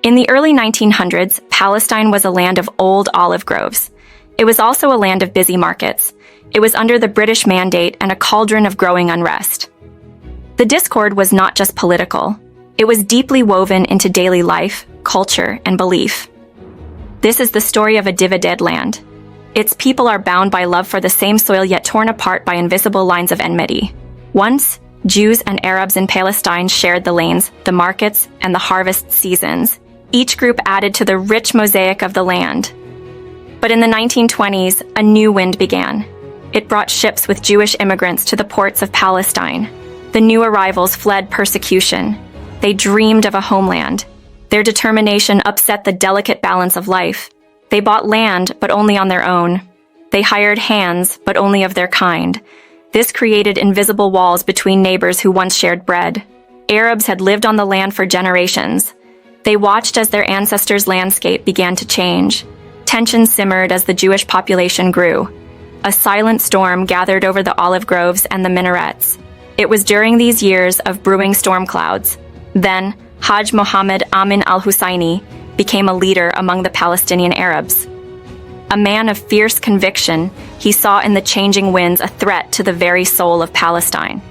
In the early 1900s, Palestine was a land of old olive groves. It was also a land of busy markets. It was under the British mandate and a cauldron of growing unrest. The discord was not just political. It was deeply woven into daily life, culture, and belief. This is the story of a divided land. Its people are bound by love for the same soil yet torn apart by invisible lines of enmity. Once, Jews and Arabs in Palestine shared the lanes, the markets, and the harvest seasons. Each group added to the rich mosaic of the land. But in the 1920s, a new wind began. It brought ships with Jewish immigrants to the ports of Palestine. The new arrivals fled persecution. They dreamed of a homeland. Their determination upset the delicate balance of life. They bought land, but only on their own. They hired hands, but only of their kind. This created invisible walls between neighbors who once shared bread. Arabs had lived on the land for generations. They watched as their ancestors' landscape began to change. Tension simmered as the Jewish population grew. A silent storm gathered over the olive groves and the minarets. It was during these years of brewing storm clouds. Then, Haj Mohammad Amin al-Husayni became a leader among the Palestinian Arabs. A man of fierce conviction, he saw in the changing winds a threat to the very soul of Palestine.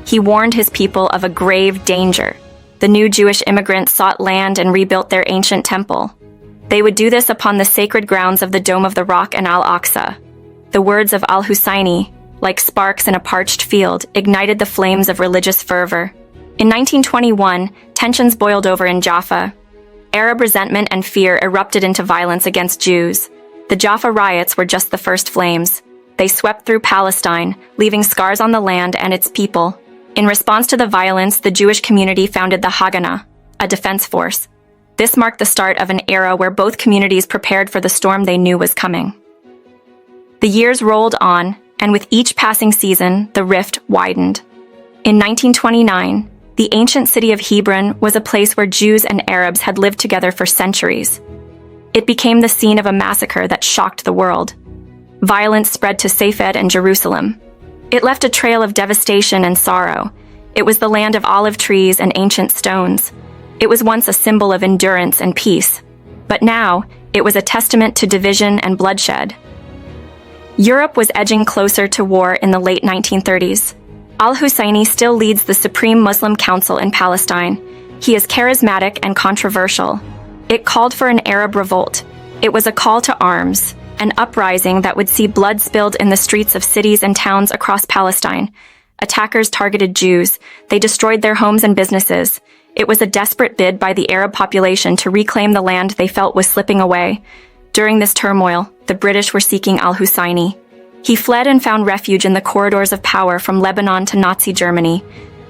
He warned his people of a grave danger. The new Jewish immigrants sought land and rebuilt their ancient temple. They would do this upon the sacred grounds of the Dome of the Rock and Al-Aqsa. The words of al-Husayni, like sparks in a parched field, ignited the flames of religious fervor. In 1921, tensions boiled over in Jaffa. Arab resentment and fear erupted into violence against Jews. The Jaffa riots were just the first flames. They swept through Palestine, leaving scars on the land and its people. In response to the violence, the Jewish community founded the Haganah, a defense force. This marked the start of an era where both communities prepared for the storm they knew was coming. The years rolled on, and with each passing season, the rift widened. In 1929, the ancient city of Hebron was a place where Jews and Arabs had lived together for centuries. It became the scene of a massacre that shocked the world. Violence spread to Safed and Jerusalem. It left a trail of devastation and sorrow. It was the land of olive trees and ancient stones. It was once a symbol of endurance and peace. But now, it was a testament to division and bloodshed. Europe was edging closer to war in the late 1930s. Al-Husayni still leads the Supreme Muslim Council in Palestine. He is charismatic and controversial. It called for an Arab revolt. It was a call to arms, an uprising that would see blood spilled in the streets of cities and towns across Palestine. Attackers targeted Jews. They destroyed their homes and businesses. It was a desperate bid by the Arab population to reclaim the land they felt was slipping away. During this turmoil, the British were seeking al-Husayni. He fled and found refuge in the corridors of power from Lebanon to Nazi Germany.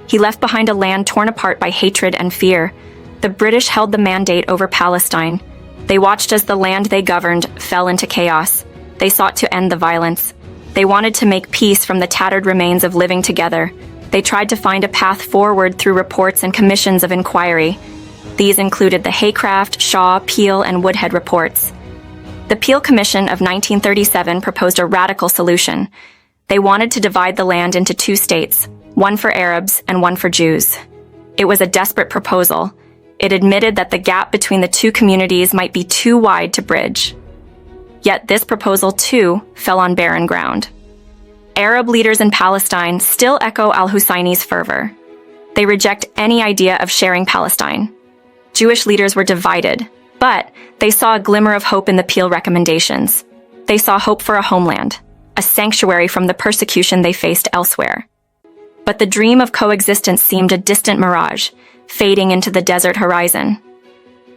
He left behind a land torn apart by hatred and fear. The British held the mandate over Palestine. They watched as the land they governed fell into chaos. They sought to end the violence. They wanted to make peace from the tattered remains of living together. They tried to find a path forward through reports and commissions of inquiry. These included the Haycraft, Shaw, Peel, and Woodhead reports. The Peel Commission of 1937 proposed a radical solution. They wanted to divide the land into two states, one for Arabs and one for Jews. It was a desperate proposal. It admitted that the gap between the two communities might be too wide to bridge. Yet this proposal, too, fell on barren ground. Arab leaders in Palestine still echo al-Husayni's fervor. They reject any idea of sharing Palestine. Jewish leaders were divided, but they saw a glimmer of hope in the Peel recommendations. They saw hope for a homeland, a sanctuary from the persecution they faced elsewhere. But the dream of coexistence seemed a distant mirage, fading into the desert horizon.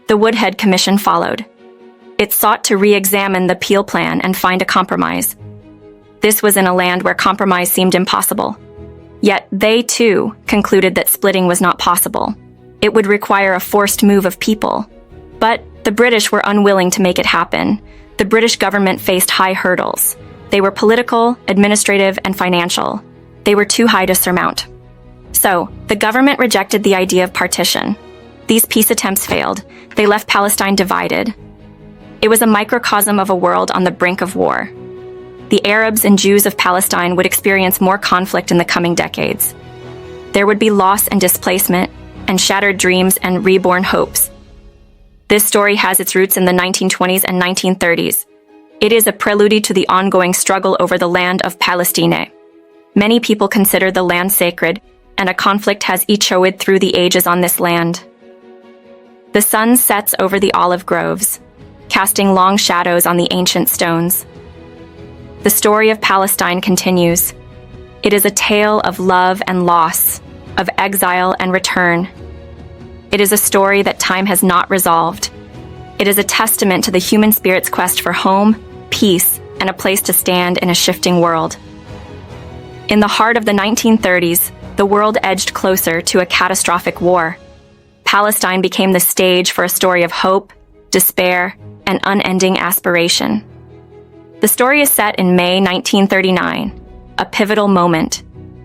The Woodhead Commission followed. It sought to re-examine the Peel plan and find a compromise. This was in a land where compromise seemed impossible. Yet they, too, concluded that splitting was not possible. It would require a forced move of people. But the British were unwilling to make it happen. The British government faced high hurdles. They were political, administrative, and financial. They were too high to surmount. So, the government rejected the idea of partition. These peace attempts failed. They left Palestine divided. It was a microcosm of a world on the brink of war. The Arabs and Jews of Palestine would experience more conflict in the coming decades. There would be loss and displacement, and shattered dreams and reborn hopes. The This story has its roots in the 1920s and 1930s. It is a prelude to the ongoing struggle over the land of Palestine. Many people consider the land sacred, and a conflict has echoed through the ages on this land. The sun sets over the olive groves, casting long shadows on the ancient stones. The story of Palestine continues. It is a tale of love and loss, of exile and return. It is a story that time has not resolved. It is a testament to the human spirit's quest for home, peace, and a place to stand in a shifting world. In the heart of the 1930s, the world edged closer to a catastrophic war. Palestine became the stage for a story of hope, despair, and unending aspiration. The story is set in May 1939, a pivotal moment.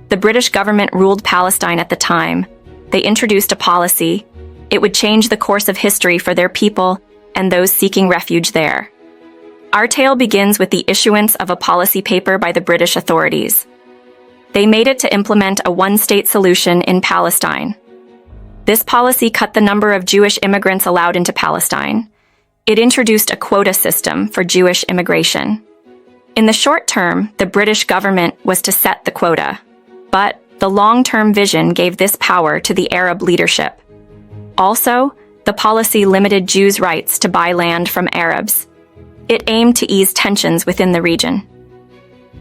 The British government ruled Palestine at the time. They introduced a policy. It would change the course of history for their people and those seeking refuge there. Our tale begins with the issuance of a policy paper by the British authorities. They made it to implement a one-state solution in Palestine. This policy cut the number of Jewish immigrants allowed into Palestine. It introduced a quota system for Jewish immigration. In the short term, the British government was to set the quota, but the long-term vision gave this power to the Arab leadership. Also, the policy limited Jews' rights to buy land from Arabs. It aimed to ease tensions within the region.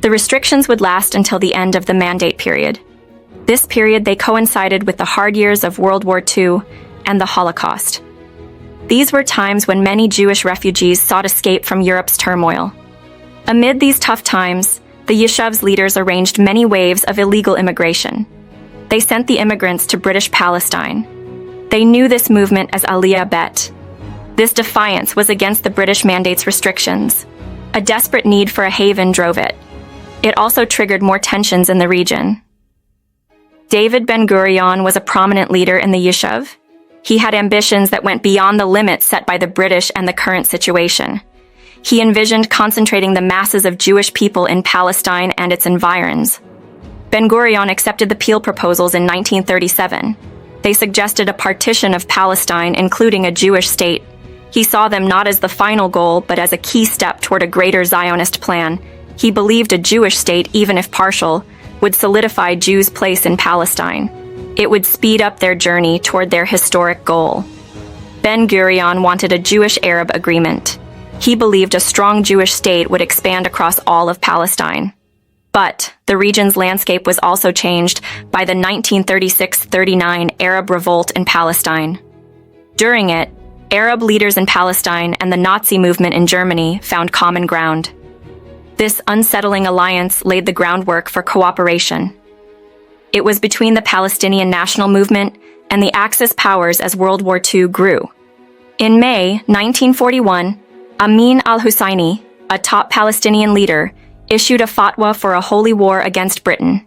The restrictions would last until the end of the mandate period. This period they coincided with the hard years of World War II and the Holocaust. These were times when many Jewish refugees sought escape from Europe's turmoil. Amid these tough times, the Yeshuv's leaders arranged many waves of illegal immigration. They sent the immigrants to British Palestine. They knew this movement as Aliyah Bet. This defiance was against the British mandate's restrictions. A desperate need for a haven drove it. It also triggered more tensions in the region. David Ben-Gurion was a prominent leader in the Yeshuv. He had ambitions that went beyond the limits set by the British and the current situation. He envisioned concentrating the masses of Jewish people in Palestine and its environs. Ben-Gurion accepted the Peel proposals in 1937. They suggested a partition of Palestine, including a Jewish state. He saw them not as the final goal, but as a key step toward a greater Zionist plan. He believed a Jewish state, even if partial, would solidify Jews' place in Palestine. It would speed up their journey toward their historic goal. Ben-Gurion wanted a Jewish-Arab agreement. He believed a strong Jewish state would expand across all of Palestine. But the region's landscape was also changed by the 1936-39 Arab revolt in Palestine. During it, Arab leaders in Palestine and the Nazi movement in Germany found common ground. This unsettling alliance laid the groundwork for cooperation. It was between the Palestinian national movement and the Axis powers as World War II grew. In May 1941, Amin al-Husayni, a top Palestinian leader, issued a fatwa for a holy war against Britain.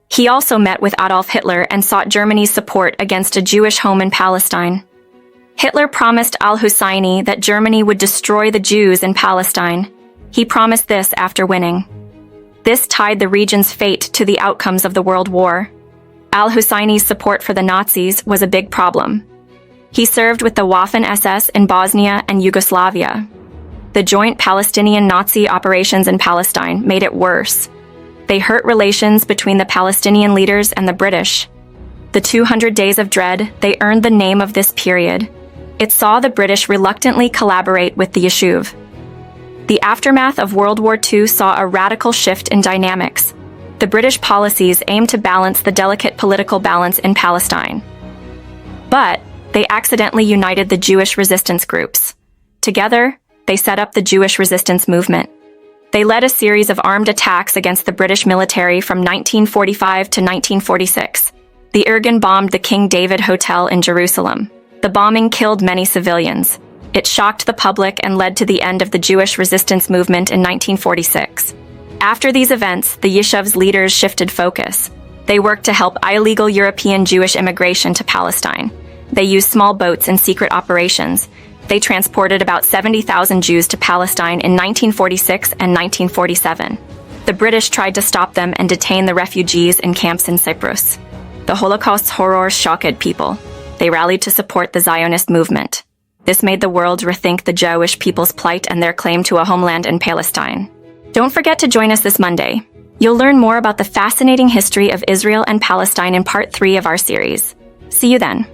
He also met with Adolf Hitler and sought Germany's support against a Jewish home in Palestine. Hitler promised al-Husayni that Germany would destroy the Jews in Palestine. He promised this after winning. This tied the region's fate to the outcomes of the World War. Al-Husayni's support for the Nazis was a big problem. He served with the Waffen-SS in Bosnia and Yugoslavia. The joint Palestinian-Nazi operations in Palestine made it worse. They hurt relations between the Palestinian leaders and the British. The 200 Days of Dread, they earned the name of this period. It saw the British reluctantly collaborate with the Yeshuv. The aftermath of World War II saw a radical shift in dynamics. The British policies aimed to balance the delicate political balance in Palestine. But they accidentally united the Jewish resistance groups. Together, they set up the Jewish resistance movement. They led a series of armed attacks against the British military from 1945 to 1946. The Irgun bombed the King David Hotel in Jerusalem. The bombing killed many civilians. It shocked the public and led to the end of the Jewish resistance movement in 1946. After these events, the Yeshuv's leaders shifted focus. They worked to help illegal European Jewish immigration to Palestine. They used small boats and secret operations. They transported about 70,000 Jews to Palestine in 1946 and 1947. The British tried to stop them and detain the refugees in camps in Cyprus. The Holocaust's horrors shocked people. They rallied to support the Zionist movement. This made the world rethink the Jewish people's plight and their claim to a homeland in Palestine. Don't forget to join us this Monday. You'll learn more about the fascinating history of Israel and Palestine in part 3 of our series. See you then.